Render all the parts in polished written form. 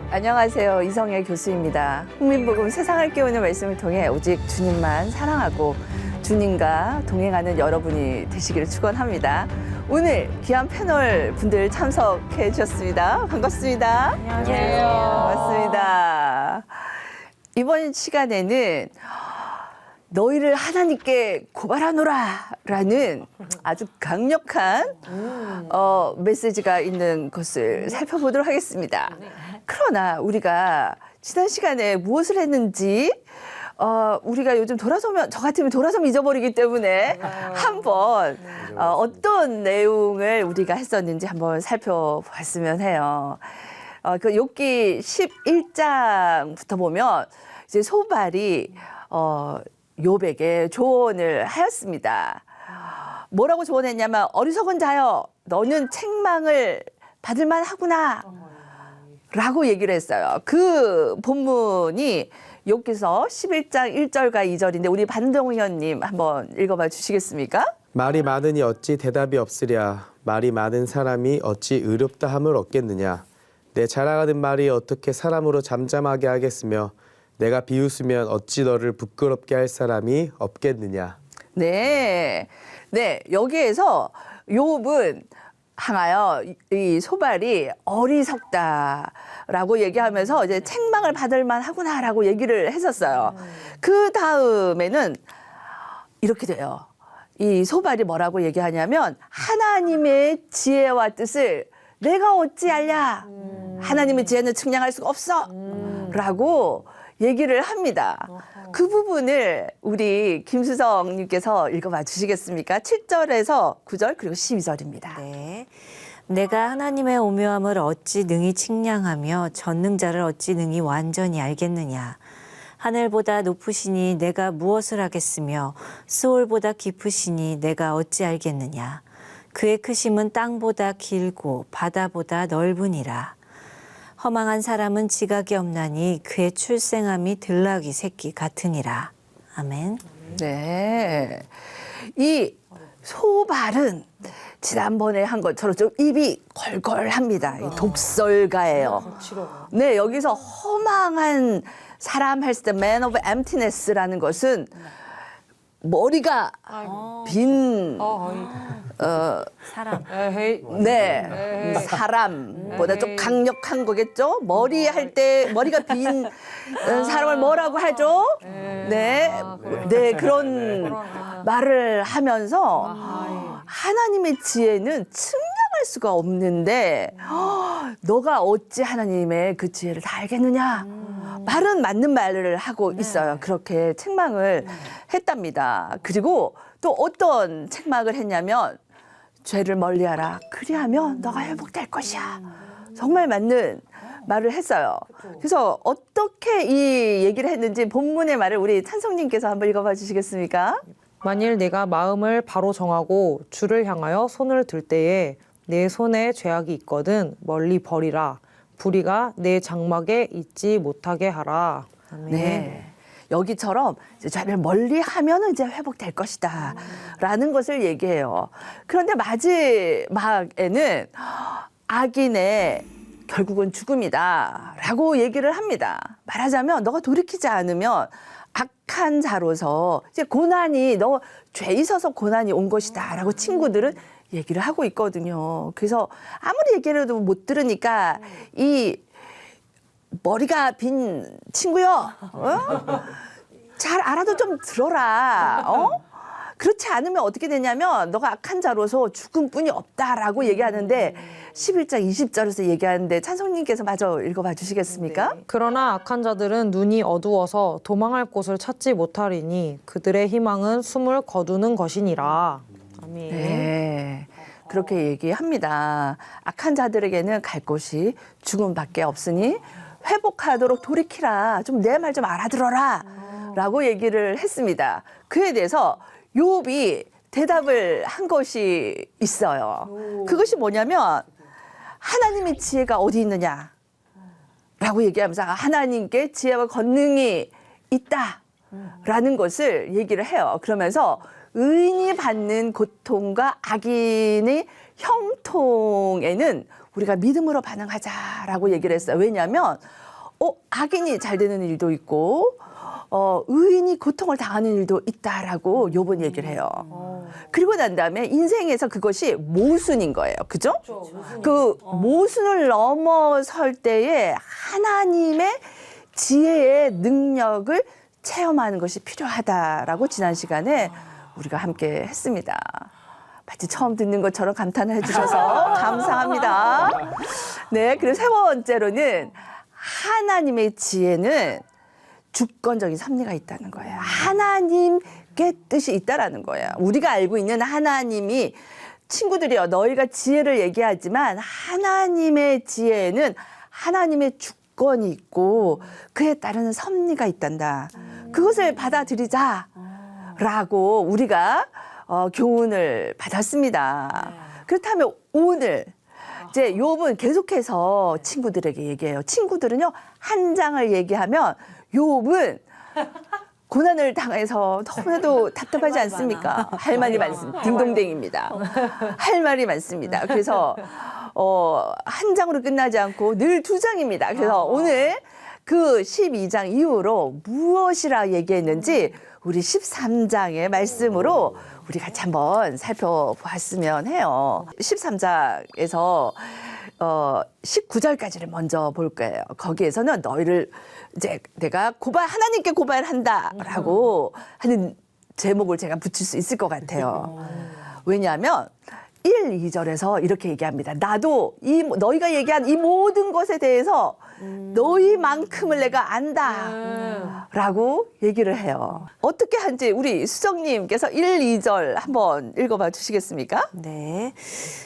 안녕하세요. 이성애 교수입니다. 국민복음 세상을 깨우는 말씀을 통해 오직 주님만 사랑하고 주님과 동행하는 여러분이 되시기를 축원합니다. 오늘 귀한 패널 분들 참석해 주셨습니다. 반갑습니다. 안녕하세요. 반갑습니다. 이번 시간에는 너희를 하나님께 고발하노라라는 아주 강력한 메시지가 있는 것을 살펴보도록 하겠습니다. 그러나 우리가 지난 시간에 무엇을 했는지 우리가 요즘 돌아서면 저 같으면 돌아서면 잊어버리기 때문에 한번 어떤 내용을 우리가 했었는지 한번 살펴봤으면 해요. 그 욥기 11장부터 보면 이제 소발이 욥에게 조언을 하였습니다. 뭐라고 조언했냐면 어리석은 자여 너는 책망을 받을 만하구나 라고 얘기를 했어요. 그 본문이 욥기서 11장 1절과 2절인데 우리 반동우 의원님 한번 읽어봐 주시겠습니까? 말이 많으니 어찌 대답이 없으랴. 말이 많은 사람이 어찌 의롭다 함을 얻겠느냐. 내 자랑하는 말이 어떻게 사람으로 잠잠하게 하겠으며 내가 비웃으면 어찌 너를 부끄럽게 할 사람이 없겠느냐. 네, 여기에서 욥은 향하여 이 소발이 어리석다라고 얘기하면서 이제 책망을 받을 만하구나라고 얘기를 했었어요. 그 다음에는 이렇게 돼요. 이 소발이 뭐라고 얘기하냐면 하나님의 지혜와 뜻을 내가 어찌 알랴. 하나님의 지혜는 측량할 수가 없어. 라고 얘기를 합니다. 그 부분을 우리 김수성님께서 읽어봐 주시겠습니까? 7절에서 9절 그리고 12절입니다. 네. 내가 하나님의 오묘함을 어찌 능히 측량하며 전능자를 어찌 능히 완전히 알겠느냐. 하늘보다 높으시니 내가 무엇을 하겠으며 스올보다 깊으시니 내가 어찌 알겠느냐. 그의 크심은 땅보다 길고 바다보다 넓으니라. 허망한 사람은 지각이 없나니 그의 출생함이 들나귀 새끼 같으니라. 아멘. 네. 이 소발은 지난번에 한 것처럼 좀 입이 걸걸합니다. 이 독설가예요. 네, 여기서 허망한 사람 했을 때 man of emptiness라는 것은 머리가 빈 사람. 네, 사람보다 좀 강력한 거겠죠? 머리 할 때 머리가 빈 사람을 뭐라고 하죠? 네, 그런 말을 하면서 하나님의 지혜는 측량할 수가 없는데 너가 어찌 하나님의 그 지혜를 다 알겠느냐? 말은 맞는 말을 하고 있어요. 그렇게 책망을 했답니다. 그리고 또 어떤 책망을 했냐면 죄를 멀리하라. 그리하면 너가 회복될 것이야. 정말 맞는 말을 했어요. 그래서 어떻게 이 얘기를 했는지 본문의 말을 우리 찬성님께서 한번 읽어봐 주시겠습니까? 만일 내가 마음을 바로 정하고 주를 향하여 손을 들 때에 내 손에 죄악이 있거든 멀리 버리라. 불의가 내 장막에 있지 못하게 하라. 아멘. 네. 여기처럼 이제 죄를 멀리 하면은 이제 회복될 것이다. 라는 것을 얘기해요. 그런데 마지막에는 악인의 결국은 죽음이다. 라고 얘기를 합니다. 말하자면 너가 돌이키지 않으면 악한 자로서 이제 고난이 너 죄 있어서 고난이 온 것이다. 라고 친구들은 얘기를 하고 있거든요. 그래서 아무리 얘기를 해도 못 들으니까 이 머리가 빈 친구요. 잘 알아도 좀 들어라. 그렇지 않으면 어떻게 되냐면 너가 악한 자로서 죽음뿐이 없다라고 얘기하는데 11장 20절에서 얘기하는데 찬성님께서 마저 읽어봐 주시겠습니까? 그러나 악한 자들은 눈이 어두워서 도망할 곳을 찾지 못하리니 그들의 희망은 숨을 거두는 것이니라. 아멘. 네. 그렇게 얘기합니다. 악한 자들에게는 갈 곳이 죽음밖에 없으니 회복하도록 돌이키라. 좀 내 말 좀 알아들어라. 라고 얘기를 했습니다. 그에 대해서 욥이 대답을 한 것이 있어요. 그것이 뭐냐면 하나님의 지혜가 어디 있느냐 라고 얘기하면서 하나님께 지혜와 권능이 있다라는 것을 얘기를 해요. 그러면서 의인이 받는 고통과 악인의 형통에는 우리가 믿음으로 반응하자라고 얘기를 했어요. 왜냐하면 악인이 잘 되는 일도 있고 의인이 고통을 당하는 일도 있다라고 욥은 얘기를 해요. 그리고 난 다음에 인생에서 그것이 모순인 거예요. 그죠? 그 모순을 넘어설 때에 하나님의 지혜의 능력을 체험하는 것이 필요하다라고 지난 시간에 우리가 함께 했습니다. 마치 처음 듣는 것처럼 감탄을 해주셔서 감사합니다. 네, 그리고 세 번째로는 하나님의 지혜는 주권적인 섭리가 있다는 거예요. 하나님께 뜻이 있다라는 거예요. 우리가 알고 있는 하나님이 친구들이여 너희가 지혜를 얘기하지만 하나님의 지혜에는 하나님의 주권이 있고 그에 따르는 섭리가 있단다. 그것을 받아들이자라고 우리가 교훈을 받았습니다. 그렇다면 오늘 이제 욥은 계속해서 친구들에게 얘기해요. 친구들은요 한 장을 얘기하면 욥은 고난을 당해서 너무나도 답답하지 않습니까? 할 말이 많습니다. 딩동댕입니다. 할 말이 많습니다. 그래서 한 장으로 끝나지 않고 늘 두 장입니다. 그래서 오늘 그 12장 이후로 무엇이라 얘기했는지 우리 13장의 말씀으로 우리 같이 한번 살펴보았으면 해요. 13장에서 19절까지를 먼저 볼 거예요. 거기에서는 너희를 이제 내가 하나님께 고발한다라고 하는 제목을 제가 붙일 수 있을 것 같아요. 왜냐하면 1, 2절에서 이렇게 얘기합니다. 나도 너희가 얘기한 이 모든 것에 대해서 너희만큼을 내가 안다 라고 얘기를 해요. 어떻게 한지 우리 수정님께서 1, 2절 한번 읽어봐 주시겠습니까? 네.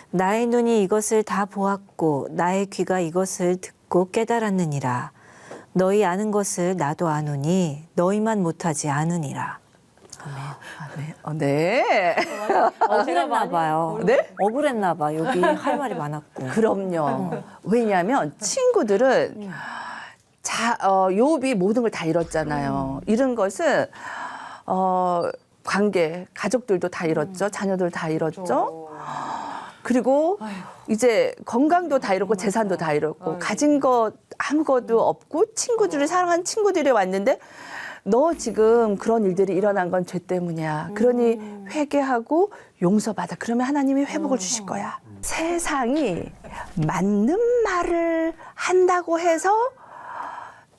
나의 눈이 이것을 다 보았고 나의 귀가 이것을 듣고 깨달았느니라. 너희 아는 것을 나도 아노니 너희만 못하지 않으니라. 네. 억울했나 봐요. 네? 억울했나 봐. 여기 할 말이 많았고. 그럼요. 왜냐하면 친구들은 욥이 모든 걸 다 잃었잖아요. 잃은 것은 관계, 가족들도 다 잃었죠. 자녀들 다 잃었죠. 그리고 이제 건강도 다 잃었고 재산도 다 잃었고 가진 것 아무것도 없고 친구들을 사랑하는 친구들이 왔는데 너 지금 그런 일들이 일어난 건 죄 때문이야. 그러니 회개하고 용서받아. 그러면 하나님이 회복을 주실 거야. 세상이 맞는 말을 한다고 해서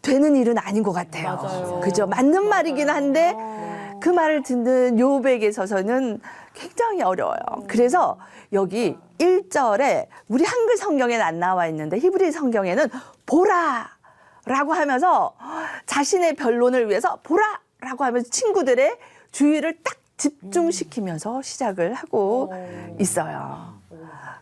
되는 일은 아닌 것 같아요. 맞아요. 그죠? 맞는 말이긴 한데 그 말을 듣는 욥에게 있어서는 굉장히 어려워요. 그래서 여기 1절에 우리 한글 성경에는 안 나와 있는데 히브리 성경에는 보라! 라고 하면서 자신의 변론을 위해서 보라! 라고 하면서 친구들의 주의를 딱 집중시키면서 시작을 하고 있어요.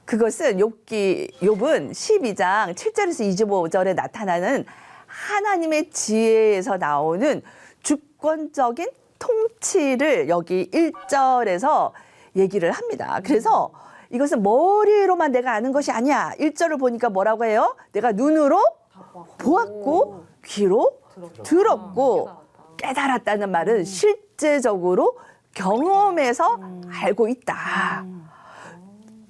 그것은 욥은 12장 7절에서 25절에 나타나는 하나님의 지혜에서 나오는 주권적인 통치를 여기 1절에서 얘기를 합니다. 그래서 이것은 머리로만 내가 아는 것이 아니야. 1절을 보니까 뭐라고 해요? 내가 눈으로 보았고 귀로 들었고 깨달았다는 말은 실제적으로 경험해서 알고 있다.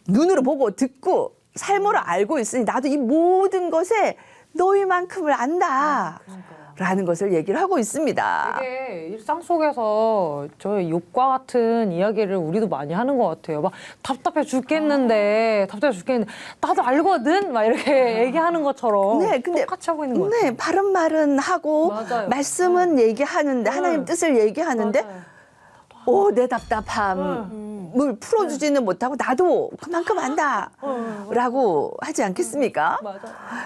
눈으로 보고 듣고 삶으로 알고 있으니 나도 이 모든 것에 너희만큼을 안다. 라는 것을 얘기를 하고 있습니다. 이게 일상 속에서 저희 욥과 같은 이야기를 우리도 많이 하는 것 같아요. 막 답답해 죽겠는데 나도 알거든 막 이렇게 얘기하는 것처럼 네, 근데 똑같이 하고 있는 것 같아요. 네, 바른 말은 하고 맞아요. 말씀은 얘기하는데 하나님 뜻을 얘기하는데 맞아요. 내 답답함을 풀어주지는 못하고 나도 그만큼 안다라고 하지 않겠습니까? 맞아.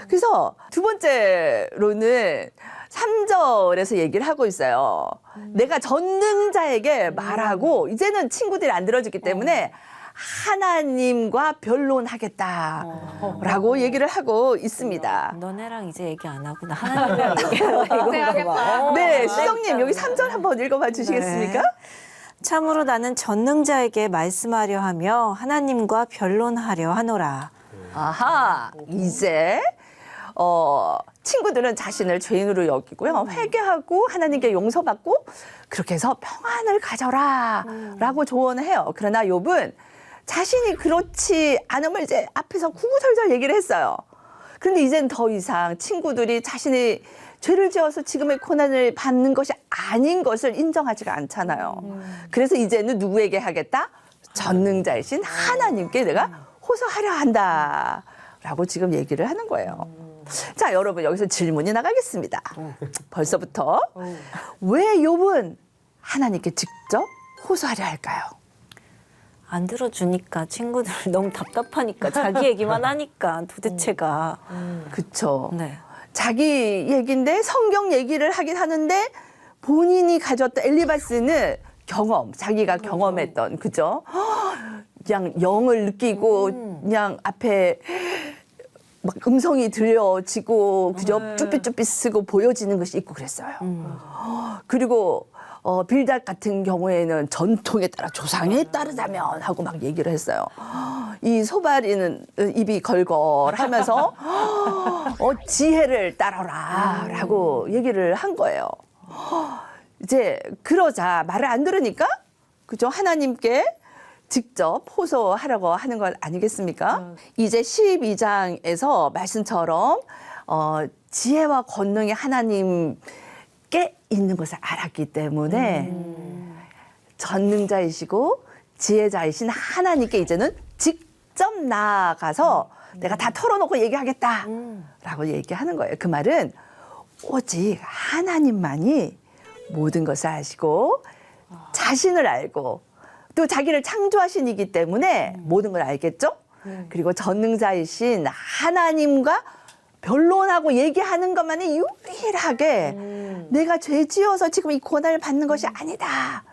그래서 두 번째로는 3절에서 얘기를 하고 있어요. 내가 전능자에게 말하고 이제는 친구들이 안 들어주기 때문에 하나님과 변론하겠다라고 얘기를 하고 있습니다. 너네랑 이제 얘기 안 하고 나 하나님이랑 얘기하라 이건가 봐. 네, 수정님 여기 3절 한번 읽어봐 주시겠습니까? 네. 참으로 나는 전능자에게 말씀하려 하며 하나님과 변론하려 하노라. 아하, 이제 친구들은 자신을 죄인으로 여기고요. 회개하고 하나님께 용서받고 그렇게 해서 평안을 가져라 라고 조언을 해요. 그러나 욥은 자신이 그렇지 않음을 이제 앞에서 구구절절 얘기를 했어요. 그런데 이제는 더 이상 친구들이 자신이 죄를 지어서 지금의 고난을 받는 것이 아닌 것을 인정하지가 않잖아요. 그래서 이제는 누구에게 하겠다? 전능자이신 하나님께 내가 호소하려 한다라고 지금 얘기를 하는 거예요. 자, 여러분 여기서 질문이 나가겠습니다. 벌써부터 왜 욥은 하나님께 직접 호소하려 할까요? 안 들어주니까 친구들 너무 답답하니까 자기 얘기만 하니까 도대체가. 그쵸. 네. 자기 얘기인데 성경 얘기를 하긴 하는데 본인이 가졌던 엘리바스는 경험, 자기가 경험했던, 그죠? 그냥 영을 느끼고 그냥 앞에 막 음성이 들려지고 그죠? 쭈삣쭈삣 쓰고 보여지는 것이 있고 그랬어요. 그리고 빌닷 같은 경우에는 전통에 따라 조상에 따르다면 하고 막 얘기를 했어요. 이 소발이는 입이 걸걸하면서 지혜를 따라라 라고 얘기를 한 거예요. 이제 그러자 말을 안 들으니까 그죠? 하나님께 직접 호소하려고 하는 것 아니겠습니까? 이제 12장에서 말씀처럼 지혜와 권능이 하나님께 있는 것을 알았기 때문에 전능자이시고 지혜자이신 하나님께 이제는 직접 나아가서 내가 다 털어놓고 얘기하겠다라고 얘기하는 거예요. 그 말은 오직 하나님만이 모든 것을 아시고 자신을 알고 또 자기를 창조하신 이기 때문에 모든 걸 알겠죠? 그리고 전능자이신 하나님과 변론하고 얘기하는 것만이 유일하게 내가 죄 지어서 지금 이 고난을 받는 것이 아니다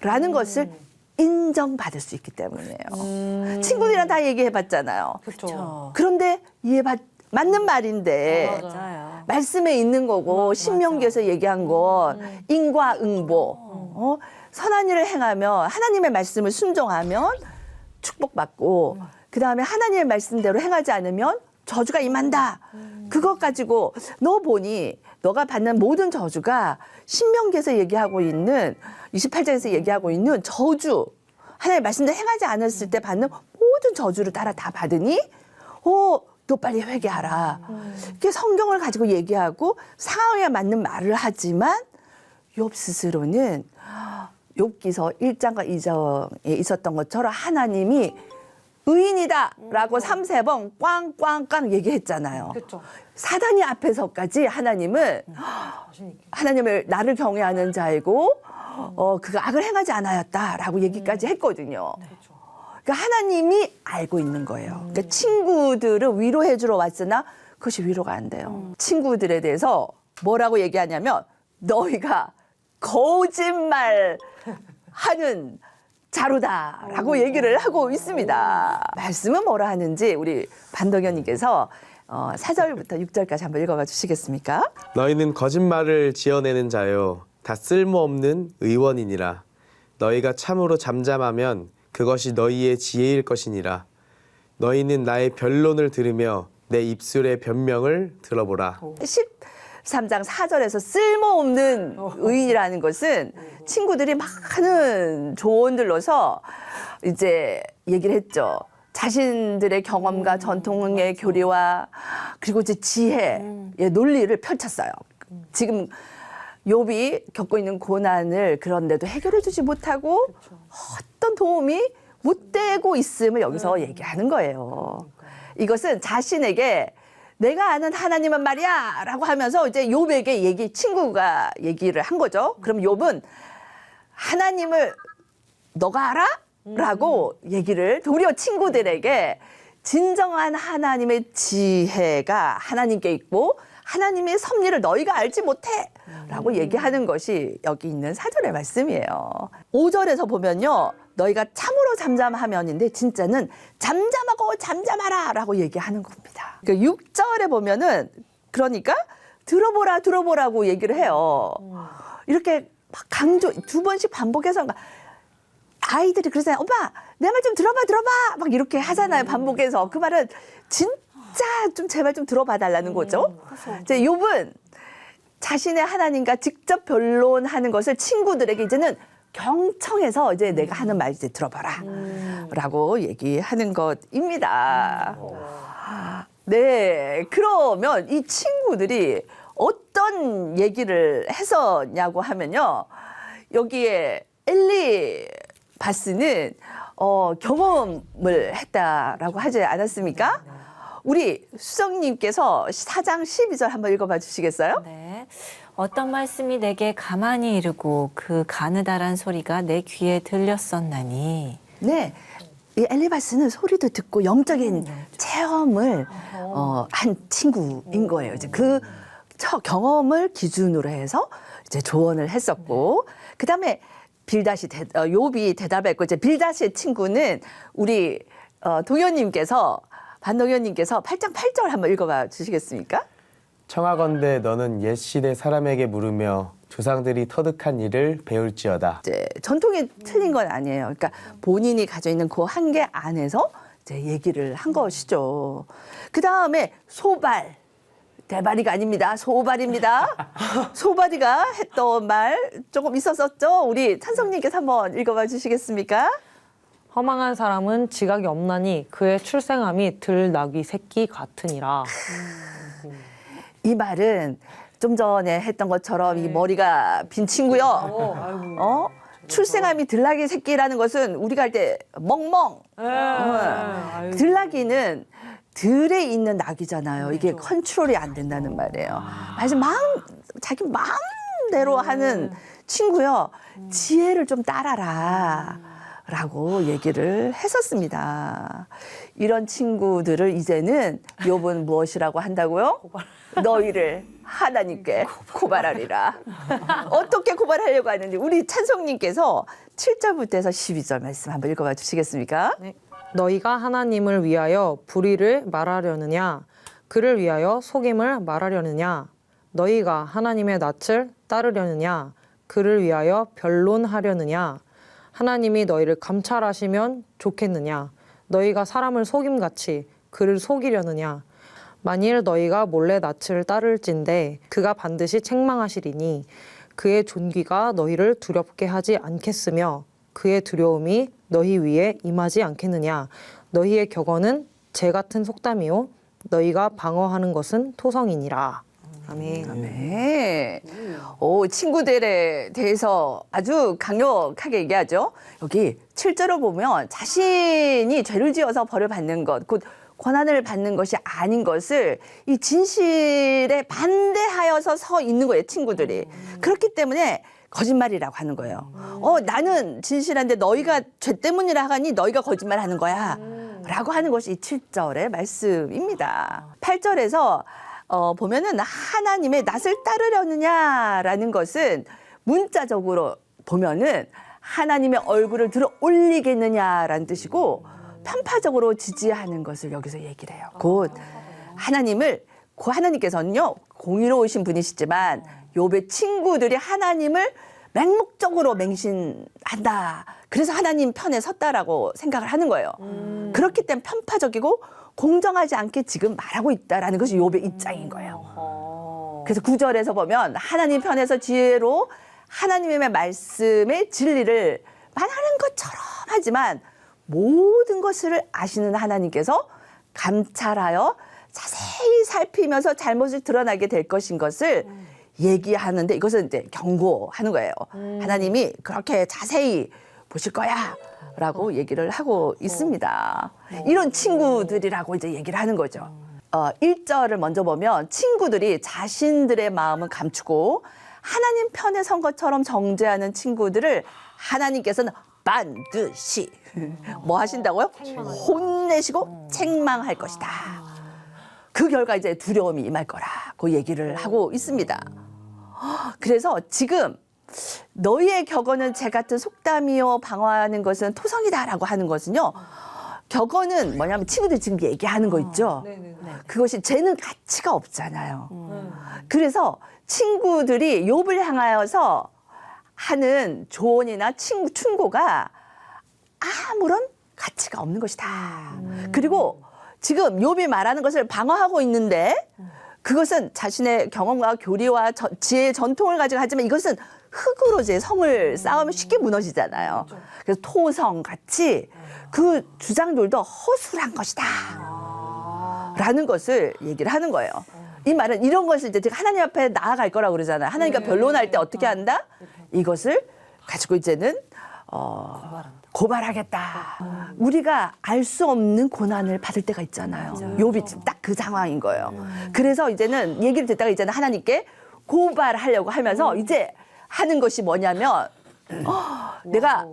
라는 것을 인정받을 수 있기 때문이에요. 친구들이랑 다 얘기해봤잖아요. 그렇죠. 그런데 맞는 말인데 맞아요. 말씀에 있는 거고 신명기에서 얘기한 건 인과응보 선한 일을 행하면 하나님의 말씀을 순종하면 축복받고 그다음에 하나님의 말씀대로 행하지 않으면 저주가 임한다. 그것 가지고 너 보니 너가 받는 모든 저주가 신명기에서 얘기하고 있는 28장에서 얘기하고 있는 저주 하나님의 말씀대로 행하지 않았을 때 받는 모든 저주를 따라 다 받으니 너 빨리 회개하라. 이렇게 성경을 가지고 얘기하고 상황에 맞는 말을 하지만 욥 스스로는 욥기서 1장과 2장에 있었던 것처럼 하나님이 의인이다라고 3-4번 꽝꽝꽝 얘기했잖아요. 그렇죠. 사단이 앞에서까지 하나님은 하나님을 나를 경외하는 자이고 그가 악을 행하지 않았다라고 얘기까지 했거든요. 그러니까 하나님이 알고 있는 거예요. 그러니까 친구들을 위로해 주러 왔으나 그것이 위로가 안 돼요. 친구들에 대해서 뭐라고 얘기하냐면 너희가 거짓말 하는 자루다라고 얘기를 하고 있습니다. 말씀은 뭐라 하는지 우리 반덕현님께서 4절부터 6절까지 한번 읽어봐 주시겠습니까? 너희는 거짓말을 지어내는 자요 다 쓸모없는 의원이니라. 너희가 참으로 잠잠하면 그것이 너희의 지혜일 것이니라. 너희는 나의 변론을 들으며 내 입술의 변명을 들어보라. 13장 4절에서 쓸모없는 의인이라는 것은 친구들이 많은 조언들로서 이제 얘기를 했죠. 자신들의 경험과 전통의 교리와 그리고 이제 지혜의 논리를 펼쳤어요. 지금 욥이 겪고 있는 고난을 그런데도 해결해 주지 못하고 어떤 도움이 못 되고 있음을 여기서 얘기하는 거예요. 이것은 자신에게 내가 아는 하나님은 말이야 라고 하면서 이제 욥에게 친구가 얘기를 한 거죠. 그럼 욥은 하나님을 너가 알아? 라고 얘기를 도리어 친구들에게 진정한 하나님의 지혜가 하나님께 있고 하나님의 섭리를 너희가 알지 못해 라고 얘기하는 것이 여기 있는 4절의 말씀이에요. 5절에서 보면요. 너희가 참으로 잠잠하면인데 진짜는 잠잠하고 잠잠하라 라고 얘기하는 겁니다. 그러니까 6절에 보면은 그러니까 들어보라고 얘기를 해요. 이렇게 막 강조 2번씩 반복해서 아이들이 그러잖아요. 오빠 내 말 좀 들어봐 막 이렇게 하잖아요. 반복해서. 그 말은 진짜 좀 제발 좀 들어봐 달라는 거죠. 이제 욥은 자신의 하나님과 직접 변론하는 것을 친구들에게 이제는 경청해서 이제 내가 하는 말 이제 들어봐라. 라고 얘기하는 것입니다. 네. 그러면 이 친구들이 어떤 얘기를 했었냐고 하면요. 여기에 엘리바스는 경험을 했다라고 하지 않았습니까? 우리 수정님께서 4장 12절 한번 읽어봐 주시겠어요? 네. 어떤 말씀이 내게 가만히 이르고 그 가느다란 소리가 내 귀에 들렸었나니. 네. 이 엘리바스는 소리도 듣고 영적인 체험을 한 친구인 거예요. 이제 그 경험을 기준으로 해서 이제 조언을 했었고, 그 다음에 욥이 대답했고, 이제 빌다시의 친구는 우리 반동현님께서 8장 8절 한번 읽어봐 주시겠습니까? 청하건대 너는 옛 시대 사람에게 물으며 조상들이 터득한 일을 배울지어다. 이제 전통이 틀린 건 아니에요. 그러니까 본인이 가지고 있는 그 한계 안에서 이제 얘기를 한 것이죠. 그 다음에 소발. 대바리가 아닙니다. 소발입니다. 소발이가 했던 말 조금 있었었죠. 우리 찬성님께서 한번 읽어봐 주시겠습니까? 허망한 사람은 지각이 없나니 그의 출생함이 들나귀 새끼 같으니라. 이 말은 좀 전에 했던 것처럼 이 머리가 빈 친구요. 출생함이 들나귀 새끼라는 것은 우리가 할 때 멍멍. 들나귀는 들에 있는 낙이잖아요. 이게 컨트롤이 안 된다는 말이에요. 아주 자기 마음대로 하는 친구요. 지혜를 좀 따라라. 라고 얘기를 했었습니다. 이런 친구들을 이제는 욥은 무엇이라고 한다고요? 너희를 하나님께 고발하리라. 어떻게 고발하려고 하는지 우리 찬송님께서 7절부터 해서 12절 말씀 한번 읽어봐 주시겠습니까? 네. 너희가 하나님을 위하여 불의를 말하려느냐 그를 위하여 속임을 말하려느냐 너희가 하나님의 낯을 따르려느냐 그를 위하여 변론하려느냐 하나님이 너희를 감찰하시면 좋겠느냐 너희가 사람을 속임같이 그를 속이려느냐 만일 너희가 몰래 낯을 따를진대 그가 반드시 책망하시리니 그의 존귀가 너희를 두렵게 하지 않겠으며 그의 두려움이 너희 위에 임하지 않겠느냐 너희의 격언은 재 같은 속담이요 너희가 방어하는 것은 토성이니라. 아멘. 네. 오, 친구들에 대해서 아주 강력하게 얘기하죠. 여기 7절을 보면 자신이 죄를 지어서 벌을 받는 것, 곧 권한을 받는 것이 아닌 것을 이 진실에 반대하여서 서 있는 거예요, 친구들이. 그렇기 때문에 거짓말이라고 하는 거예요. 나는 진실한데 너희가 죄 때문이라 하니 너희가 거짓말하는 거야. 라고 하는 것이 이 7절의 말씀입니다. 8절에서 보면은 하나님의 낯을 따르려느냐라는 것은 문자적으로 보면은 하나님의 얼굴을 들어 올리겠느냐라는 뜻이고 편파적으로 지지하는 것을 여기서 얘기를 해요. 곧 하나님께서는요 공의로우신 분이시지만 욥의 친구들이 하나님을 맹목적으로 맹신한다. 그래서 하나님 편에 섰다라고 생각을 하는 거예요. 그렇기 때문에 편파적이고 공정하지 않게 지금 말하고 있다라는 것이 욥의 입장인 거예요. 그래서 9절에서 보면 하나님 편에서 지혜로 하나님의 말씀의 진리를 말하는 것처럼 하지만 모든 것을 아시는 하나님께서 감찰하여 자세히 살피면서 잘못이 드러나게 될 것인 것을 얘기하는데 이것은 이제 경고하는 거예요. 하나님이 그렇게 자세히 보실 거야 라고 얘기를 하고 있습니다. 이런 친구들이라고 이제 얘기를 하는 거죠. 1절을 먼저 보면 친구들이 자신들의 마음을 감추고 하나님 편에 선 것처럼 정죄하는 친구들을 하나님께서는 반드시 뭐 하신다고요? 혼내시고 책망할 것이다. 그 결과 이제 두려움이 임할 거라고 얘기를 하고 있습니다. 그래서 지금 너희의 격언은 재 같은 속담이요 방어하는 것은 토성이다라고 하는 것은요. 격언은 뭐냐면 친구들이 지금 얘기하는 거 있죠. 그것이 쟤는 가치가 없잖아요. 그래서 친구들이 욥을 향하여서 하는 조언이나 충고가 아무런 가치가 없는 것이다. 그리고 지금 욥이 말하는 것을 방어하고 있는데 그것은 자신의 경험과 교리와 지혜의 전통을 가지고 하지만 이것은 흙으로 이제 성을 쌓으면 쉽게 무너지잖아요. 그래서 토성 같이 그 주장들도 허술한 것이다. 라는 것을 얘기를 하는 거예요. 이 말은 이런 것을 이제 제가 하나님 앞에 나아갈 거라고 그러잖아요. 하나님과 변론할 때 어떻게 한다? 이것을 가지고 이제는 고발하겠다. 우리가 알 수 없는 고난을 받을 때가 있잖아요. 욥이 지금 딱 그 상황인 거예요. 그래서 이제는 얘기를 듣다가 이제는 하나님께 고발하려고 하면서 이제 하는 것이 뭐냐면 내가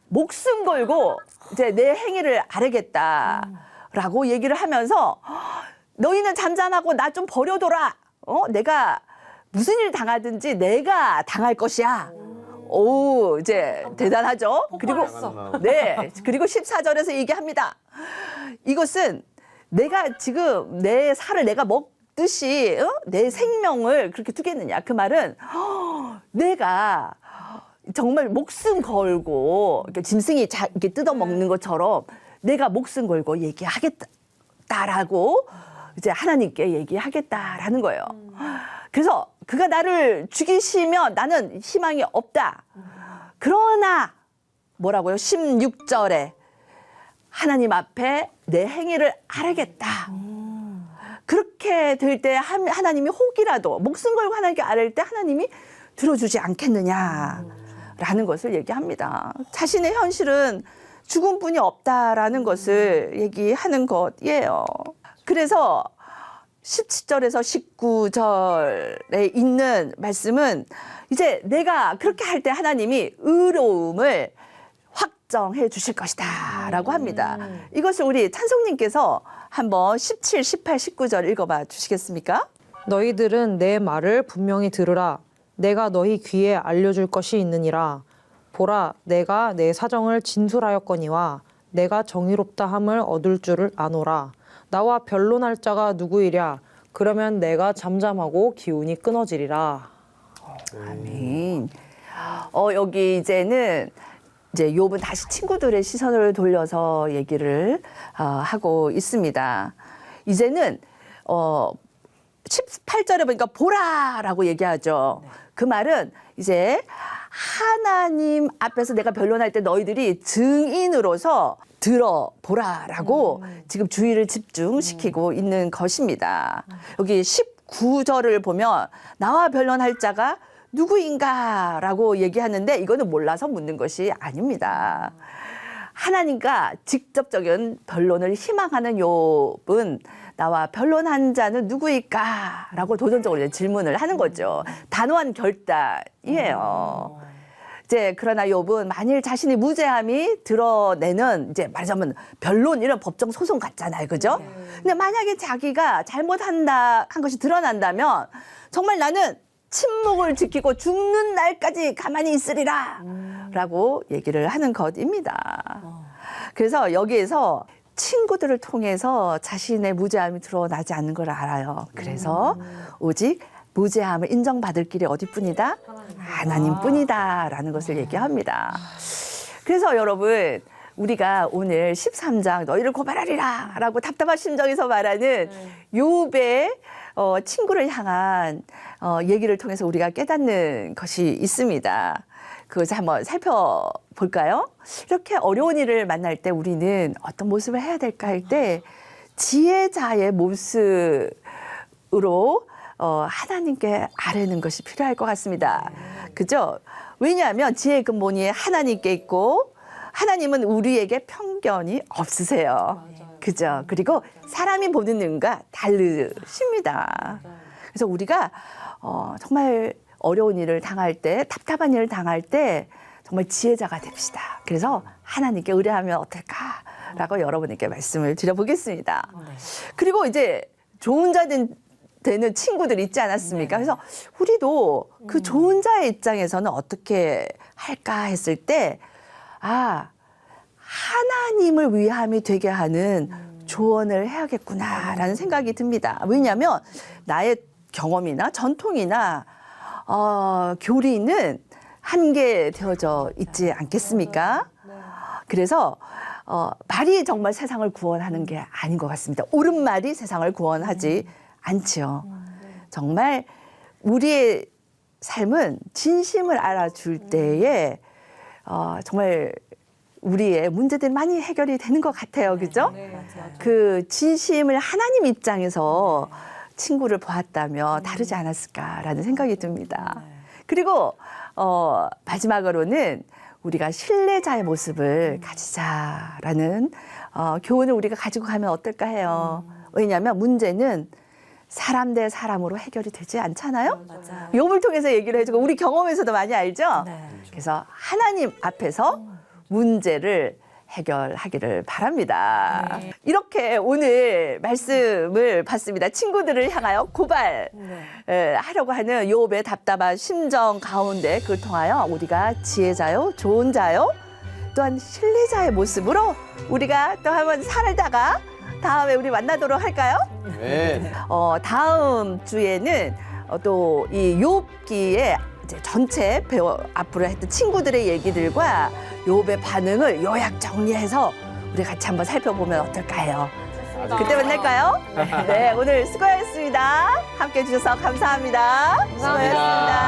목숨 걸고 이제 내 행위를 아뢰겠다라고 얘기를 하면서 너희는 잠잠하고 나 좀 버려둬라. 내가 무슨 일 당하든지 내가 당할 것이야. 오, 이제 대단하죠? 그리고, 네. 그리고 14절에서 얘기합니다. 이것은 내가 지금 내 살을 내가 먹듯이, 내 생명을 그렇게 두겠느냐. 그 말은, 내가 정말 목숨 걸고, 이렇게 짐승이 이렇게 뜯어먹는 것처럼 내가 목숨 걸고 얘기하겠다라고 이제 하나님께 얘기하겠다라는 거예요. 그래서 그가 나를 죽이시면 나는 희망이 없다. 그러나 뭐라고요? 16절에 하나님 앞에 내 행위를 아뢰겠다. 그렇게 될 때 하나님이 혹이라도 목숨 걸고 하나님께 아뢰일 때 하나님이 들어주지 않겠느냐라는 것을 얘기합니다. 자신의 현실은 죽음뿐이 없다라는 것을 얘기하는 것이에요. 그래서 17절에서 19절에 있는 말씀은 이제 내가 그렇게 할 때 하나님이 의로움을 확정해 주실 것이다 라고 합니다. 이것을 우리 찬송님께서 한번 17, 18, 19절 읽어봐 주시겠습니까? 너희들은 내 말을 분명히 들으라. 내가 너희 귀에 알려줄 것이 있느니라. 보라, 내가 내 사정을 진술하였거니와 내가 정의롭다 함을 얻을 줄을 아노라. 나와 변론할 자가 누구이랴? 그러면 내가 잠잠하고 기운이 끊어지리라. 아멘. 여기 이제는 이제 욥은 다시 친구들의 시선을 돌려서 얘기를 하고 있습니다. 이제는 18절에 보니까 보라라고 얘기하죠. 그 말은 이제 하나님 앞에서 내가 변론할 때 너희들이 증인으로서 들어보라라고 지금 주의를 집중시키고 있는 것입니다. 여기 19절을 보면 나와 변론할 자가 누구인가라고 얘기하는데 이거는 몰라서 묻는 것이 아닙니다. 하나님과 직접적인 변론을 희망하는 욥은 나와 변론한 자는 누구일까라고 도전적으로 질문을 하는 거죠. 단호한 결단이에요. 이제 그러나 욥은 만일 자신이 무죄함이 드러내는 이제 말하자면 변론 이런 법정 소송 같잖아요, 그죠? 근데 만약에 자기가 잘못한다 한 것이 드러난다면 정말 나는 침묵을 지키고 죽는 날까지 가만히 있으리라라고 얘기를 하는 것입니다. 그래서 여기에서 친구들을 통해서 자신의 무죄함이 드러나지 않는 걸 알아요. 그래서 오직 무죄함을 인정받을 길이 어디뿐이다? 하나님뿐이다라는 것을 얘기합니다. 그래서 여러분 우리가 오늘 13장 너희를 고발하리라 라고 답답한 심정에서 말하는 욥의 친구를 향한 얘기를 통해서 우리가 깨닫는 것이 있습니다. 그것을 한번 살펴볼까요? 이렇게 어려운 일을 만날 때 우리는 어떤 모습을 해야 될까 할 때 지혜자의 모습으로 하나님께 아뢰는 것이 필요할 것 같습니다. 그죠? 왜냐하면 지혜의 근본이 하나님께 있고 하나님은 우리에게 편견이 없으세요. 그죠? 그리고 사람이 보는 눈과 다르십니다. 그래서 우리가 정말 어려운 일을 당할 때, 답답한 일을 당할 때 정말 지혜자가 됩시다. 그래서 하나님께 의뢰하면 어떨까라고 여러분에게 말씀을 드려보겠습니다. 그리고 이제 좋은 자 되는 친구들 있지 않았습니까? 그래서 우리도 그 좋은 자의 입장에서는 어떻게 할까 했을 때, 하나님을 위함이 되게 하는 조언을 해야겠구나라는 생각이 듭니다. 왜냐하면 나의 경험이나 전통이나 교리는 한계되어져 있지 않겠습니까? 그래서 말이 정말 세상을 구원하는 게 아닌 것 같습니다. 옳은 말이 세상을 구원하지 않지요. 정말 우리의 삶은 진심을 알아줄 때에 정말 우리의 문제들이 많이 해결이 되는 것 같아요. 그죠? 그 진심을 하나님 입장에서 친구를 보았다면 다르지 않았을까라는 생각이 듭니다. 그리고 마지막으로는 우리가 신뢰자의 모습을 가지자라는 교훈을 우리가 가지고 가면 어떨까 해요. 왜냐하면 문제는 사람 대 사람으로 해결이 되지 않잖아요. 맞아요. 욥을 통해서 얘기를 해주고 우리 경험에서도 많이 알죠. 네. 그래서 하나님 앞에서 문제를 해결하기를 바랍니다. 이렇게 오늘 말씀을 봤습니다. 친구들을 향하여 고발하려고 하는 욥의 답답한 심정 가운데 그걸 통하여 우리가 지혜자요, 좋은 자요, 또한 신뢰자의 모습으로 우리가 또 한번 살다가 다음에 우리 만나도록 할까요? 네. 다음 주에는 또 이 욥기의 이제 전체 배워 앞으로 했던 친구들의 얘기들과 욥의 반응을 요약 정리해서 우리 같이 한번 살펴보면 어떨까 해요. 그때 만날까요? 네, 오늘 수고하셨습니다. 함께 해주셔서 감사합니다. 수고하셨습니다.